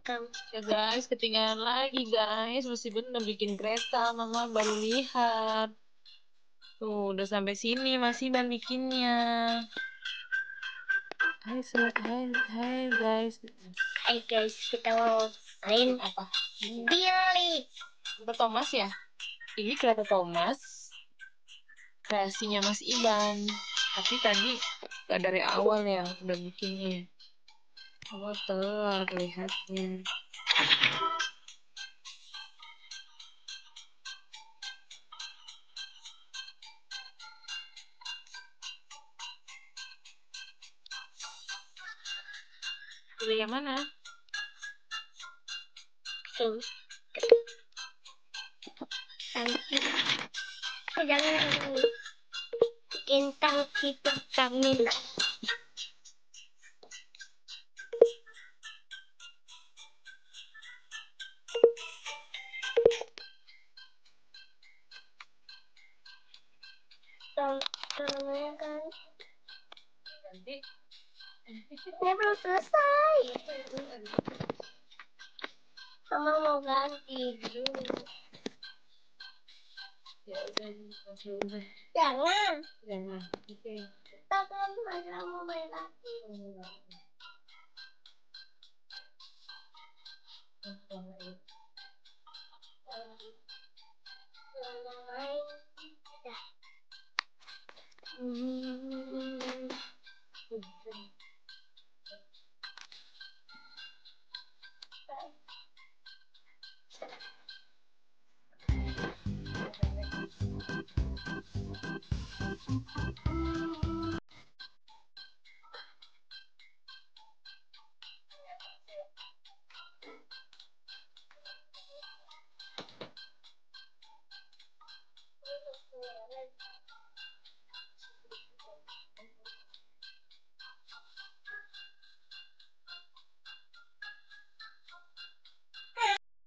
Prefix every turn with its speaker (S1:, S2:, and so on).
S1: Ya guys, ketinggalan lagi guys. Masih bener bikin kereta, mama baru lihat. Tuh, udah sampai sini masih ban bikinnya. Hai guys.
S2: Hai guys, kita mau main
S1: Apa?
S2: Billy.
S1: Kereta Thomas ya? Ini kereta Thomas. Kreasinya Mas Iban. Tapi tadi gak dari awal ya udah bikinnya. Oh, telat lihatnya. Pilih yang mana?
S2: Sing. Nanti jangan bintang hidup kami. Tolongnya kan.
S1: Nanti.
S2: Ini belum selesai. Mama mau ganti.
S1: Ya udah.
S2: Jangan.
S1: Jangan. Oke.
S2: Kita kan mau main lagi.